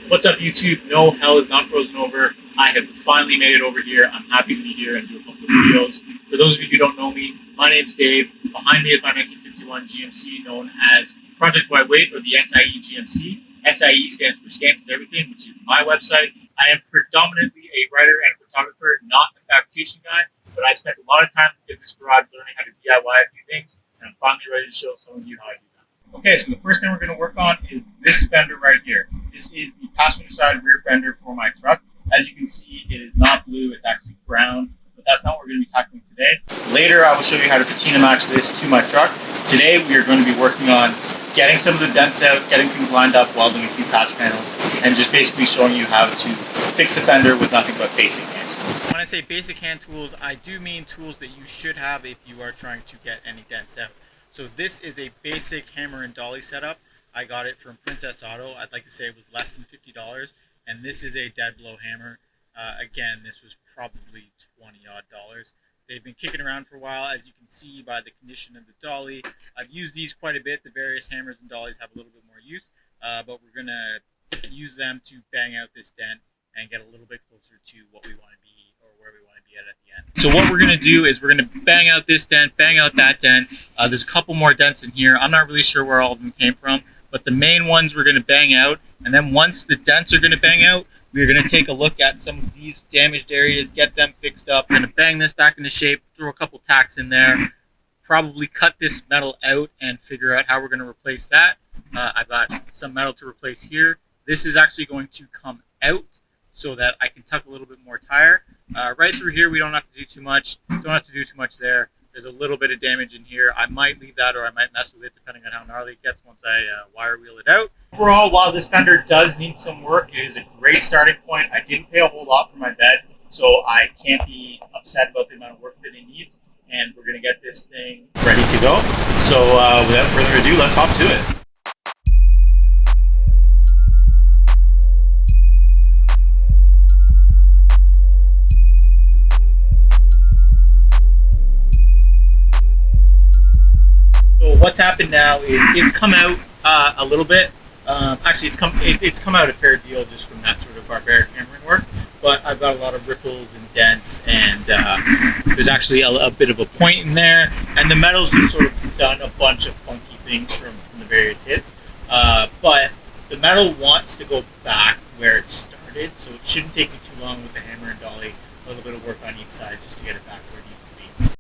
What's up, YouTube? No, hell is not frozen over. I have finally made it over here. I'm happy to be here and do a couple of videos. For those of you who don't know me, my name's Dave. Behind me is my 1951 GMC known as Project Whiteweight, or the SIE GMC. SIE stands for Stance is Everything, which is my website. I am predominantly a writer and photographer, not a fabrication guy, but I spent a lot of time in this garage learning how to DIY a few things, and I'm finally ready to show some of you how I do that. Okay, so the first thing we're going to work on is this fender right here. This is the passenger side rear fender for my truck. As you can see, it is not blue, it's actually brown, but that's not what we're going to be tackling today. Later, I will show you how to patina match this to my truck. Today, we are going to be working on getting some of the dents out, getting things lined up, welding a few patch panels, and just basically showing you how to fix a fender with nothing but basic hand tools. When I say basic hand tools, I do mean tools that you should have if you are trying to get any dents out. So this is a basic hammer and dolly setup. I got it from Princess Auto. I'd like to say it was less than $50. And this is a dead blow hammer. Again, this was probably 20 odd dollars. They've been kicking around for a while, as you can see by the condition of the dolly. I've used these quite a bit. The various hammers and dollies have a little bit more use, but we're gonna use them to bang out this dent and get a little bit closer to what we want to be, or where we want to be at the end. So what we're gonna do is we're gonna bang out this dent, bang out that dent. There's a couple more dents in here. I'm not really sure where all of them came from, but the main ones we're gonna bang out, and then once the dents are gonna bang out, we're going to take a look at some of these damaged areas, get them fixed up. We're going to bang this back into shape, throw a couple tacks in there, probably cut this metal out and figure out how we're going to replace that. I've got some metal to replace here. This is actually going to come out so that I can tuck a little bit more tire. Right through here, we don't have to do too much. Don't have to do too much there. There's a little bit of damage in here. I might leave that, or I might mess with it depending on how gnarly it gets once I wire wheel it out. Overall, while this fender does need some work, it is a great starting point. I didn't pay a whole lot for my bed, so I can't be upset about the amount of work that it needs. And we're going to get this thing ready to go. So without further ado, let's hop to it. So what's happened now is it's come out a little bit. Actually, it's come out a fair deal just from that sort of barbaric hammering work. But I've got a lot of ripples and dents, and there's actually a bit of a point in there. And the metal's just sort of done a bunch of funky things from the various hits. But the metal wants to go back where it started, so it shouldn't take me too long with the hammer and dolly. A little bit of work on each side just to get it back where it needs to be.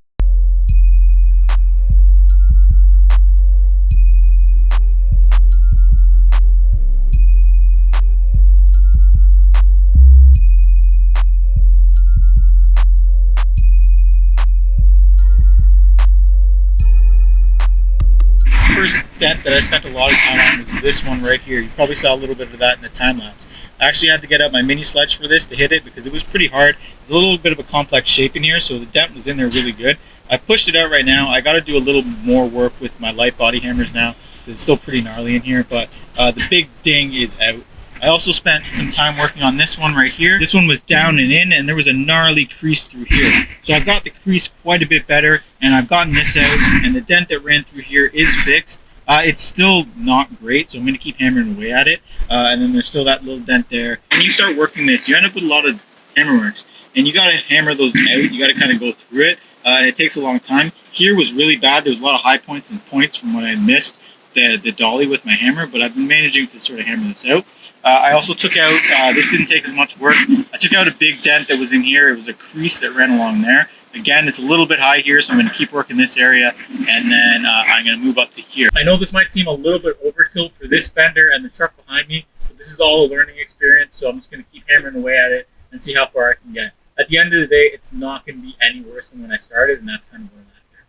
First dent that I spent a lot of time on was this one right here. You probably saw a little bit of that in the time lapse. I actually had to get out my mini sledge for this to hit it because it was pretty hard. There's a little bit of a complex shape in here, so the dent was in there really good. I pushed it out right now. I got to do a little more work with my light body hammers now. It's still pretty gnarly in here, but the big ding is out. I also spent some time working on this one right here. This one was down and in, and there was a gnarly crease through here. So I've got the crease quite a bit better, and I've gotten this out, and the dent that ran through here is fixed. It's still not great, so I'm going to keep hammering away at it. And then there's still that little dent there. When you start working this, you end up with a lot of hammer marks, and you got to hammer those out. You got to kind of go through it, and it takes a long time. Here was really bad. There was a lot of high points and points from when I missed the dolly with my hammer, but I've been managing to sort of hammer this out. I also took out, this didn't take as much work, I took out a big dent that was in here. It was a crease that ran along there. Again, it's a little bit high here, so I'm going to keep working this area, and then I'm going to move up to here. I know this might seem a little bit overkill for this fender and the truck behind me, but this is all a learning experience, so I'm just going to keep hammering away at it and see how far I can get. At the end of the day, it's not going to be any worse than when I started, and that's kind of where I'm at here.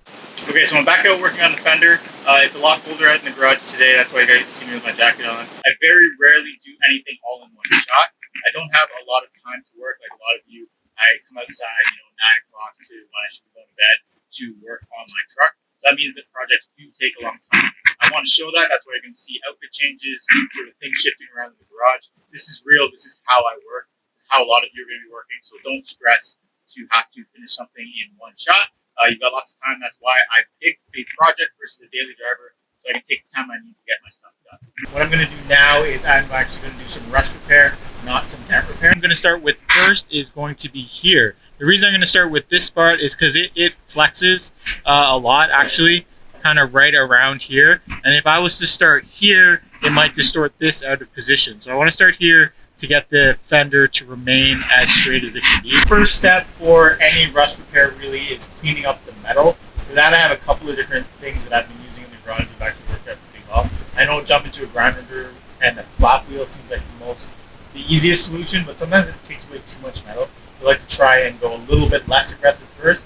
Okay, so I'm back out working on the fender. It's a lot colder out in the garage today. That's why you guys see me with my jacket on. I very rarely do anything all in one shot. I don't have a lot of time to work like a lot of you. I come outside, 9 o'clock to when I should be going to bed to work on my truck. So that means that projects do take a long time. I want to show that. That's why you're going to see outfit changes, sort of things shifting around in the garage. This is real. This is how I work. This is how a lot of you are going to be working. So don't stress to have to finish something in one shot. You've got lots of time. That's why I picked a project versus a daily driver. So so I can take the time I need to get my stuff done. What I'm going to do now is I'm actually going to do some rust repair, not some dent repair. I'm going to start with first is going to be here. The reason I'm going to start with this part is because it flexes a lot, actually, kind of right around here. And if I was to start here, it might distort this out of position. So I want to start here to get the fender to remain as straight as it can be. First step for any rust repair really is cleaning up the metal. For that, I have a couple of different things that I've been using in the garage that have actually worked out pretty well. I know jumping to a grinder and a flap wheel seems like the easiest solution, but sometimes it takes away too much metal. I like to try and go a little bit less aggressive first.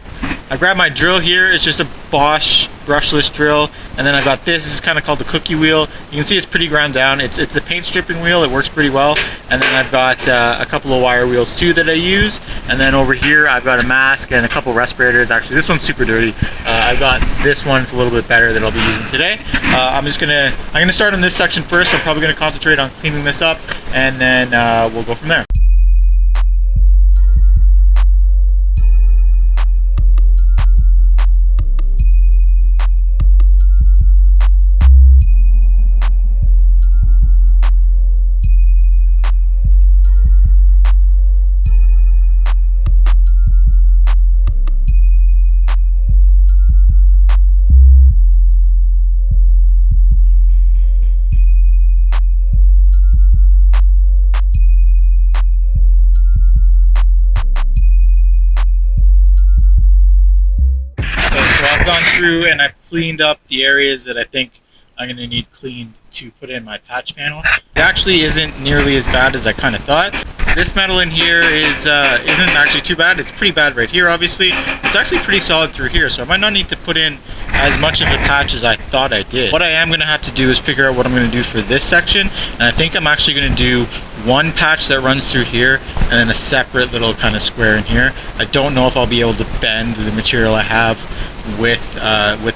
I grabbed my drill here. It's just a Bosch brushless drill, and then I got this. This is kind of called the cookie wheel. You can see it's pretty ground down. It's a paint stripping wheel. It works pretty well. And then I've got a couple of wire wheels too that I use. And then over here I've got a mask and a couple respirators. Actually, this one's super dirty. I've got this one. It's a little bit better that I'll be using today. I'm gonna start on this section first. I'm probably gonna concentrate on cleaning this up, and then we'll go from there. So I've gone through and I've cleaned up the areas that I think I'm going to need cleaned to put in my patch panel. It actually isn't nearly as bad as I kind of thought. This metal in here isn't actually too bad. It's pretty bad right here, obviously. It's actually pretty solid through here, so I might not need to put in as much of a patch as I thought I did. What I am going to have to do is figure out what I'm going to do for this section, and I think I'm actually going to do one patch that runs through here and then a separate little kind of square in here. I don't know if I'll be able to bend the material I have with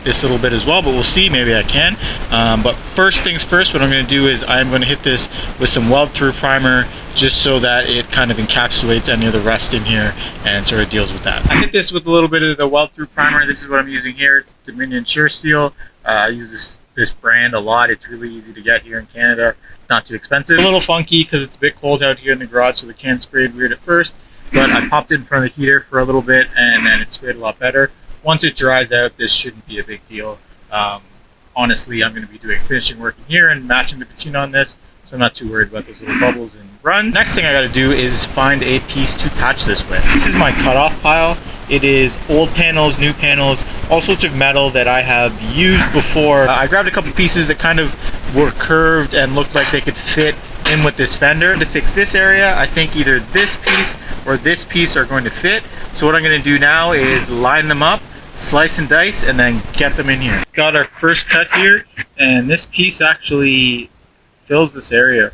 this little bit as well, but we'll see. Maybe I can. But first things first, what I'm going to do is I'm going to hit this with some weld through primer, just so that it kind of encapsulates any of the rust in here and sort of deals with that. I hit this with a little bit of the weld through primer. This is what I'm using here. It's Dominion Sure Steel. I use this brand a lot. It's really easy to get here in Canada. It's not too expensive. A little funky because it's a bit cold out here in the garage, so the can sprayed weird at first, but I popped it in front of the heater for a little bit and then it sprayed a lot better. Once it dries out, this shouldn't be a big deal. Honestly, I'm going to be doing finishing work in here and matching the patina on this, so I'm not too worried about those little bubbles and runs. Next thing I got to do is find a piece to patch this with. This is my cutoff pile. It is old panels, new panels, all sorts of metal that I have used before. I grabbed a couple pieces that kind of were curved and looked like they could fit in with this fender. To fix this area, I think either this piece or this piece are going to fit. So what I'm going to do now is line them up, slice and dice, and then get them in here. Got our first cut here, and this piece actually fills this area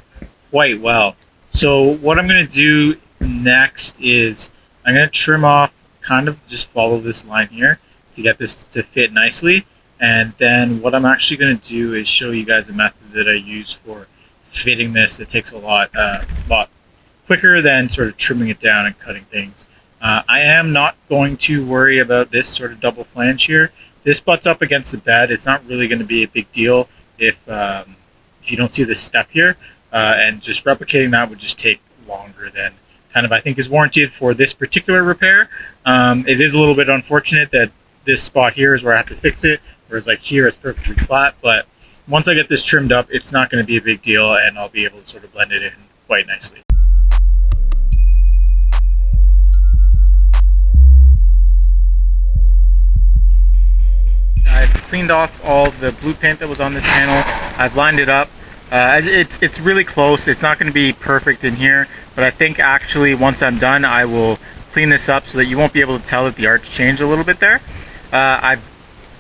quite well. So what I'm going to do next is I'm going to trim off, kind of just follow this line here to get this to fit nicely. And then what I'm actually going to do is show you guys a method that I use for fitting this that takes a lot quicker than sort of trimming it down and cutting things. I am not going to worry about this sort of double flange here. This butts up against the bed. It's not really going to be a big deal if you don't see this step here, and just replicating that would just take longer than kind of I think is warranted for this particular repair. It is a little bit unfortunate that this spot here is where I have to fix it, whereas like here it's perfectly flat, but once I get this trimmed up, it's not going to be a big deal and I'll be able to sort of blend it in quite nicely. I've cleaned off all the blue paint that was on this panel. I've lined it up. It's really close. It's not going to be perfect in here, but I think actually once I'm done, I will clean this up so that you won't be able to tell that the arch changed a little bit there. I've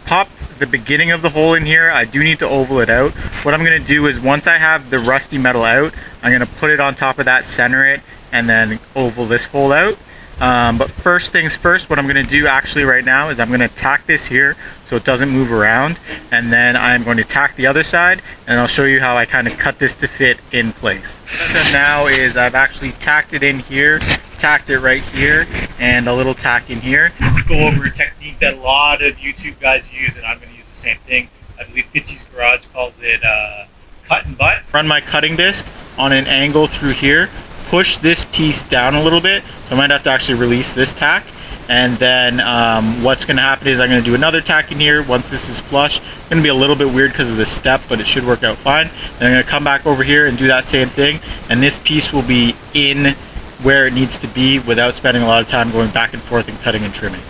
popped the beginning of the hole in here. I do need to oval it out. What I'm going to do is once I have the rusty metal out, I'm going to put it on top of that, center it, and then oval this hole out. But first things first, what I'm going to do actually right now is I'm going to tack this here so it doesn't move around, and then I'm going to tack the other side, and I'll show you how I kind of cut this to fit in place. What I've done now is I've actually tacked it in here, tacked it right here, and a little tack in here. Go over a technique that a lot of YouTube guys use, and I'm going to use the same thing. I believe Fitzy's Garage calls it cut and butt. Run my cutting disc on an angle through here, push this piece down a little bit, so I might have to actually release this tack. And then what's going to happen is I'm going to do another tack in here once this is flush. It's going to be a little bit weird because of the step, but it should work out fine. Then I'm going to come back over here and do that same thing, and this piece will be in where it needs to be without spending a lot of time going back and forth and cutting and trimming.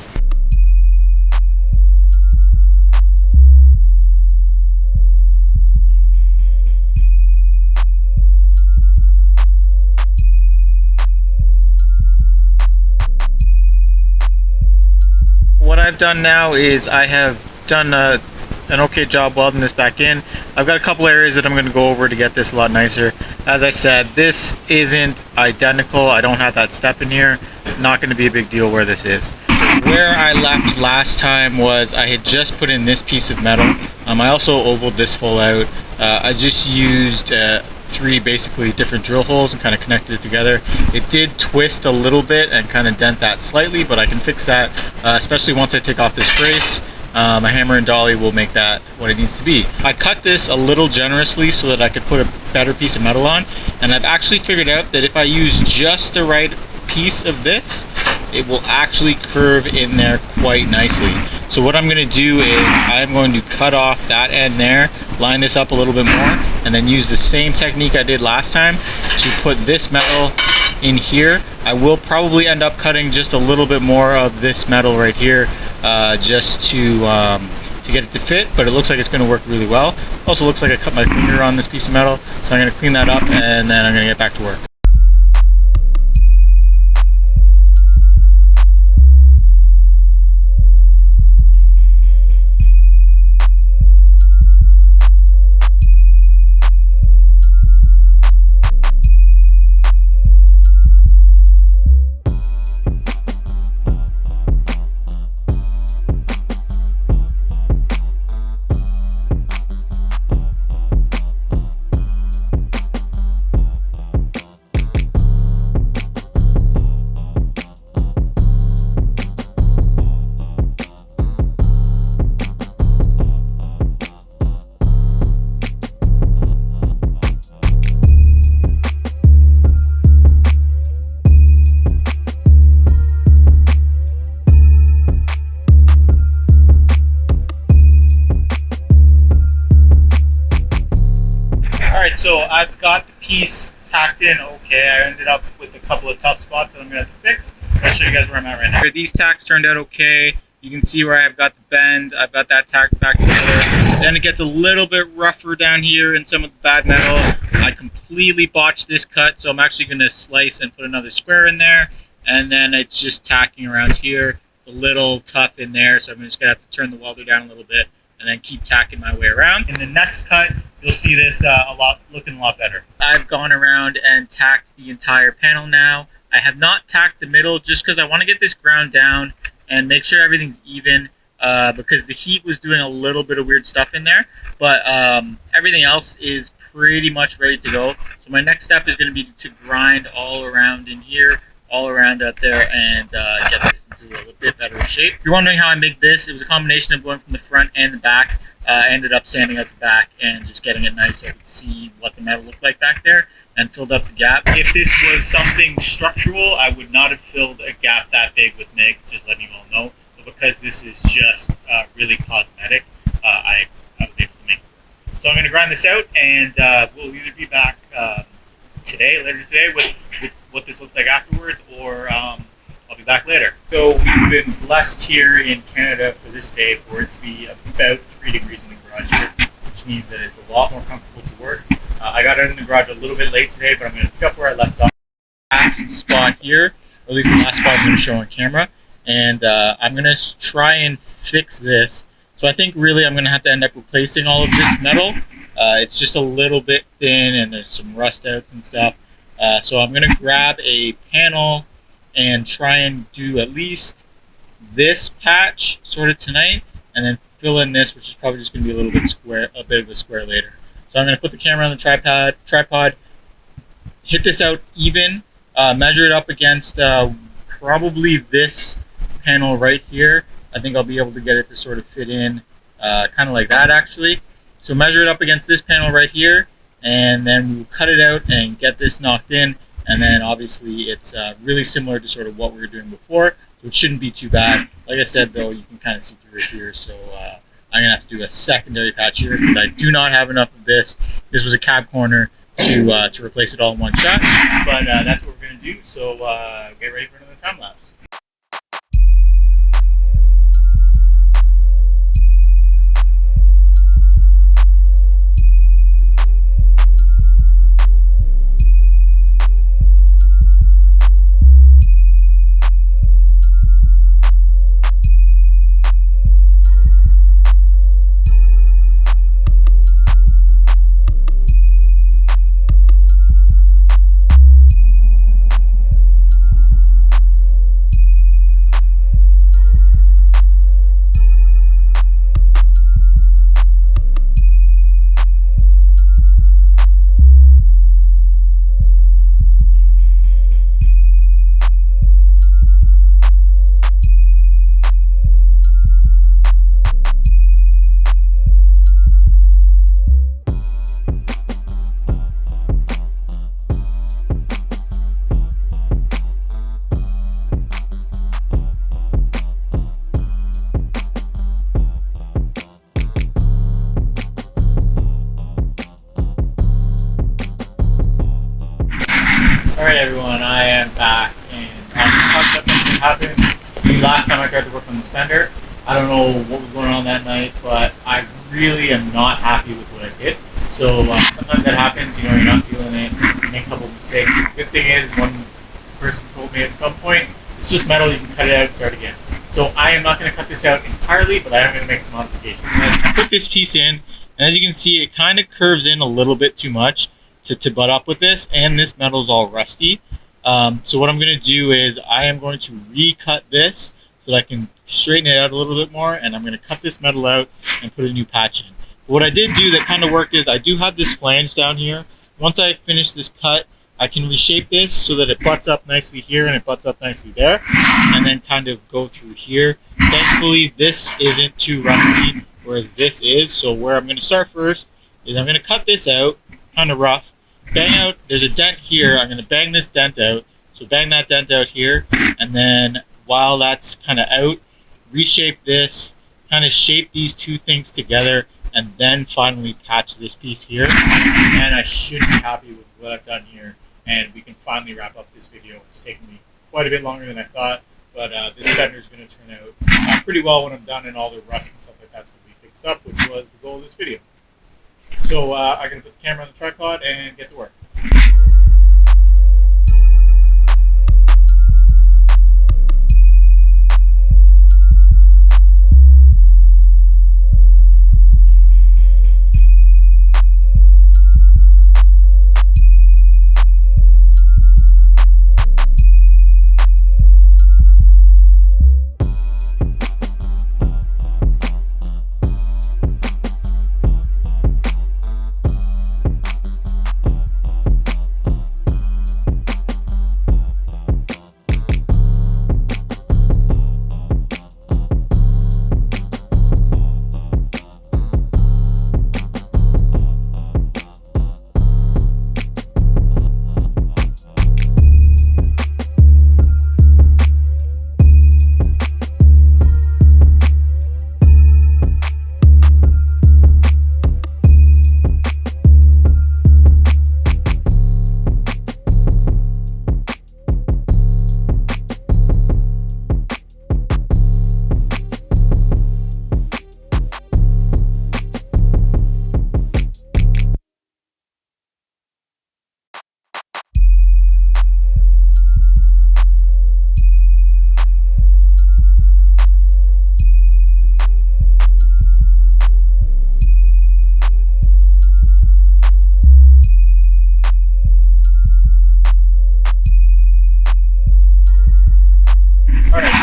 What I've done now is I have done an okay job welding this back in. I've got a couple areas that I'm going to go over to get this a lot nicer. As I said, this isn't identical. I don't have that step in here. Not going to be a big deal where this is. So where I left last time was I had just put in this piece of metal. I also ovaled this hole out. I just used 3 basically different drill holes and kind of connected it together. It did twist a little bit and kind of dent that slightly, but I can fix that, especially once I take off this brace. A hammer and dolly will make that what it needs to be. I cut this a little generously so that I could put a better piece of metal on, and I've actually figured out that if I use just the right piece of this, it will actually curve in there quite nicely. So what I'm going to do is I'm going to cut off that end there, line this up a little bit more, and then use the same technique I did last time to put this metal in here. I will probably end up cutting just a little bit more of this metal right here, just to get it to fit, but it looks like it's going to work really well. Also looks like I cut my finger on this piece of metal, so I'm going to clean that up and then I'm going to get back to work. Alright, so I've got the piece tacked in okay. I ended up with a couple of tough spots that I'm going to have to fix. I'll show you guys where I'm at right now. These tacks turned out okay. You can see where I've got the bend. I've got that tacked back together. Then it gets a little bit rougher down here in some of the bad metal. I completely botched this cut, so I'm actually going to slice and put another square in there. And then it's just tacking around here. It's a little tough in there, so I'm just going to have to turn the welder down a little bit and then keep tacking my way around. In the next cut, you'll see this looking a lot better. I've gone around and tacked the entire panel now. I have not tacked the middle just because I want to get this ground down and make sure everything's even, because the heat was doing a little bit of weird stuff in there, but everything else is pretty much ready to go. So my next step is going to be to grind all around in here, all around out there, and get this into a little bit better shape. If you're wondering how I make this, it was a combination of going from the front and the back. I ended up sanding out the back and just getting it nice so I could see what the metal looked like back there and filled up the gap. If this was something structural, I would not have filled a gap that big with MIG, just letting you all know. But because this is just really cosmetic, I was able to make it work. So I'm going to grind this out, and we'll either be back later today with what this looks like afterwards, or I'll be back later. So we've been blessed here in Canada for this day for it to be about 3 degrees in the garage here, which means that it's a lot more comfortable to work. I got out in the garage a little bit late today, but I'm going to pick up where I left off. Last spot here, or at least the last spot I'm going to show on camera, and I'm going to try and fix this. So I think really I'm going to have to end up replacing all of this metal. It's just a little bit thin and there's some rust outs and stuff. So I'm going to grab a panel and try and do at least this patch sort of tonight, and then fill in this, which is probably just going to be a little bit square, a bit of a square later. So I'm going to put the camera on the tripod, hit this out even, measure it up against probably this panel right here. I think I'll be able to get it to sort of fit in kind of like that actually. So measure it up against this panel right here, and then we'll cut it out and get this knocked in. And then obviously it's really similar to sort of what we were doing before, so it shouldn't be too bad. Like I said though, you can kind of see through it here, so I'm gonna have to do a secondary patch here because I do not have enough of this. This was a cab corner to replace it all in one shot, but that's what we're gonna do. So get ready for another time lapse. Alright everyone, I am back, and I'm going to talk about something that happened the last time I tried to work on this fender. I don't know what was going on that night, but I really am not happy with what I did. So sometimes that happens, you know, you're not feeling it, you make a couple of mistakes. The good thing is, one person told me at some point, it's just metal, you can cut it out and start again. So I am not going to cut this out entirely, but I am going to make some modifications. I put this piece in, and as you can see, it kind of curves in a little bit too much to butt up with this, and this metal's all rusty. So what I'm going to do is I am going to recut this so that I can straighten it out a little bit more, and I'm going to cut this metal out and put a new patch in. But what I did do that kind of worked is I do have this flange down here. Once I finish this cut, I can reshape this so that it butts up nicely here and it butts up nicely there, and then kind of go through here. Thankfully this isn't too rusty, whereas this is. So where I'm going to start first is I'm going to cut this out, kind of rough. Bang out, there's a dent here, I'm going to bang this dent out, so bang that dent out here, and then while that's kind of out, reshape this, kind of shape these two things together, and then finally patch this piece here, and I should be happy with what I've done here, and we can finally wrap up this video. It's taken me quite a bit longer than I thought, but this fender is going to turn out pretty well when I'm done, and all the rust and stuff like that's going to be fixed up, which was the goal of this video. So I'm going to put the camera on the tripod and get to work.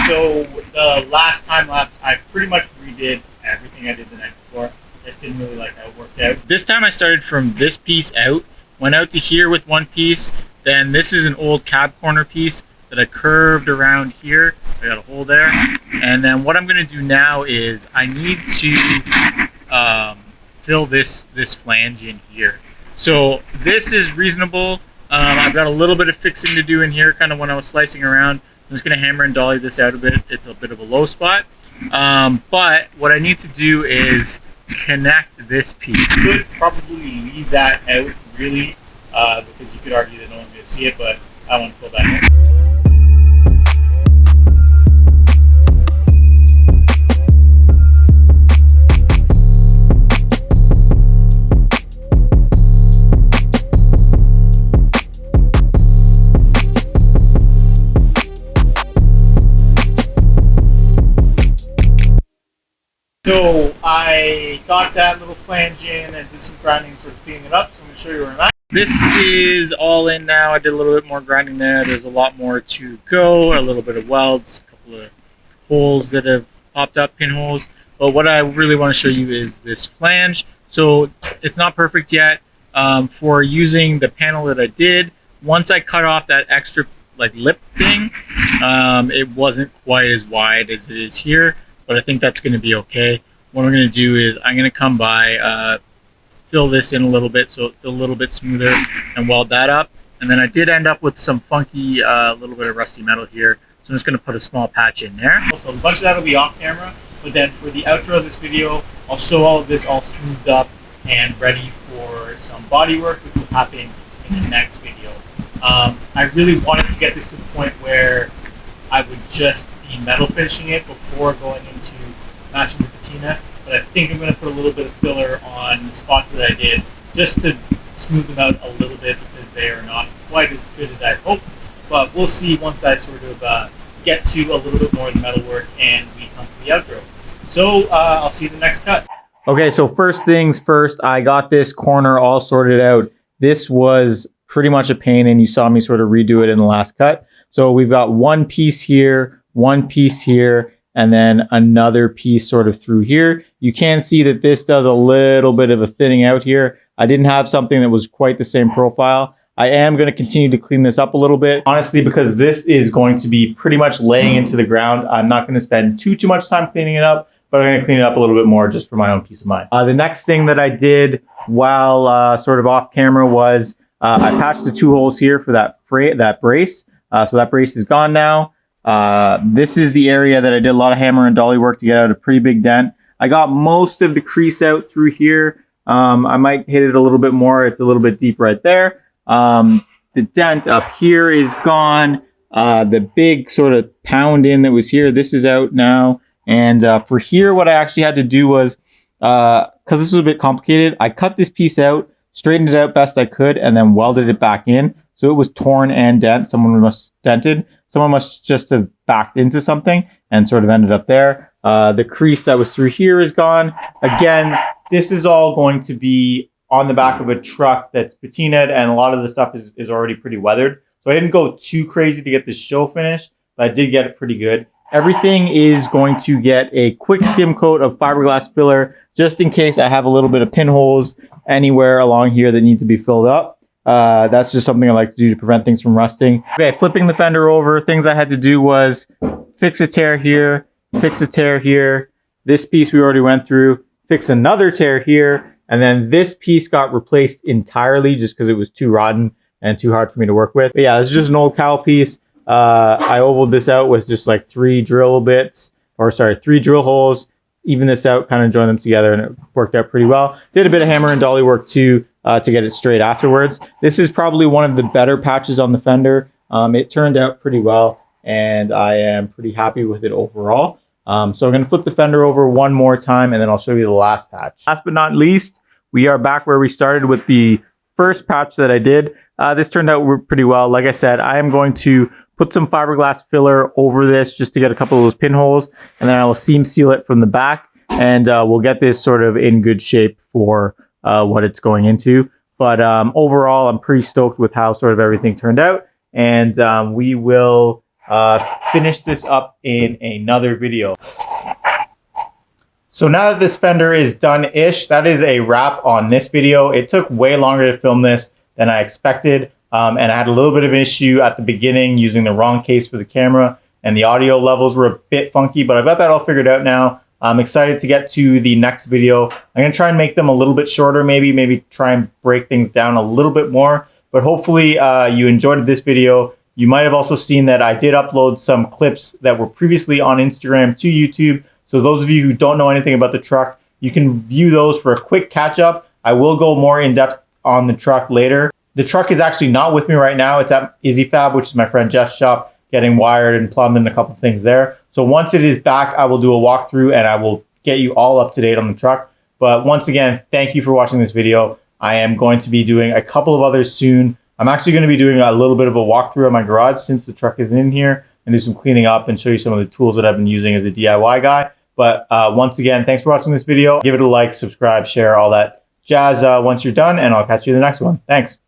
So the last time lapse, I pretty much redid everything I did the night before. I just didn't really like how it worked out. This time I started from this piece out, went out to here with one piece, then this is an old cab corner piece, that I curved around here. I got a hole there. And then what I'm going to do now is I need to fill this flange in here. So this is reasonable. I've got a little bit of fixing to do in here, kind of when I was slicing around. I'm just going to hammer and dolly this out a bit. It's a bit of a low spot. But what I need to do is connect this piece. Could probably leave that out, really, because you could argue that no one's going to see it, but I want to fill that in. So I got that little flange in and did some grinding, sort of cleaning it up. So I'm going to show you where I'm at. This is all in now. I did a little bit more grinding there. There's a lot more to go. A little bit of welds, a couple of holes that have popped up, pinholes. But what I really want to show you is this flange. So it's not perfect yet. For using the panel that I did, once I cut off that extra like lip thing, it wasn't quite as wide as it is here. But I think that's going to be okay. What I'm going to do is I'm going to come by, fill this in a little bit so it's a little bit smoother, and weld that up. And then I did end up with some funky, little bit of rusty metal here. So I'm just going to put a small patch in there. So a bunch of that will be off camera. But then for the outro of this video, I'll show all of this all smoothed up and ready for some body work, which will happen in the next video. I really wanted to get this to the point where I would just be metal finishing it before going into matching the patina, but I think I'm going to put a little bit of filler on the spots that I did just to smooth them out a little bit because they are not quite as good as I hoped, but we'll see once I sort of get to a little bit more of the metal work and we come to the outro. So I'll see you in the next cut. Okay, so first things first, I got this corner all sorted out. This was pretty much a pain and you saw me sort of redo it in the last cut. So we've got one piece here, one piece here, and then another piece sort of through here. You can see that this does a little bit of a thinning out here. I didn't have something that was quite the same profile. I am going to continue to clean this up a little bit, honestly, because this is going to be pretty much laying into the ground. I'm not going to spend too much time cleaning it up, but I'm going to clean it up a little bit more just for my own peace of mind. The next thing that I did while sort of off camera was I patched the two holes here for that brace. So that brace is gone now. This is the area that I did a lot of hammer and dolly work to get out a pretty big dent. I got most of the crease out through here. I might hit it a little bit more. It's a little bit deep right there. The dent up here is gone. The big sort of pound in that was here, this is out now. And for here, what I actually had to do was, because this was a bit complicated, I cut this piece out, straightened it out best I could, and then welded it back in. So it was torn and dented. Someone must just have backed into something and sort of ended up there. The crease that was through here is gone. Again, this is all going to be on the back of a truck that's patinaed, and a lot of the stuff is already pretty weathered. So I didn't go too crazy to get this show finished, but I did get it pretty good. Everything is going to get a quick skim coat of fiberglass filler, just in case I have a little bit of pinholes anywhere along here that need to be filled up. That's just something I like to do to prevent things from rusting. Okay, flipping the fender over, things I had to do was fix a tear here, fix a tear here. This piece we already went through, fix another tear here, and then this piece got replaced entirely just because it was too rotten and too hard for me to work with. But yeah, this is just an old cowl piece. I ovaled this out with just like three drill holes, even this out, kind of joined them together, and it worked out pretty well. Did a bit of hammer and dolly work too, to get it straight afterwards. This is probably one of the better patches on the fender. It turned out pretty well, and I am pretty happy with it overall. So I'm going to flip the fender over one more time, and then I'll show you the last patch. Last but not least, we are back where we started with the first patch that I did. This turned out pretty well. Like I said, I am going to put some fiberglass filler over this just to get a couple of those pinholes, and then I will seam seal it from the back, and we'll get this sort of in good shape for what it's going into. But overall, I'm pretty stoked with how sort of everything turned out, and we will finish this up in another video. So now that this fender is done-ish, that is a wrap on this video. It took way longer to film this than I expected, and I had a little bit of an issue at the beginning using the wrong case for the camera, and the audio levels were a bit funky, but I've got that all figured out now. I'm excited to get to the next video. I'm going to try and make them a little bit shorter, maybe try and break things down a little bit more, but hopefully you enjoyed this video. You might have also seen that I did upload some clips that were previously on Instagram to YouTube. So those of you who don't know anything about the truck, you can view those for a quick catch up. I will go more in depth on the truck later. The truck is actually not with me right now. It's at IssyFab, which is my friend Jeff's shop, getting wired and plumbed and a couple things there. So once it is back, I will do a walkthrough and I will get you all up to date on the truck. But once again, thank you for watching this video. I am going to be doing a couple of others soon. I'm actually going to be doing a little bit of a walkthrough of my garage since the truck isn't in here, and do some cleaning up and show you some of the tools that I've been using as a DIY guy. But once again, thanks for watching this video. Give it a like, subscribe, share, all that jazz once you're done, and I'll catch you in the next one. Thanks.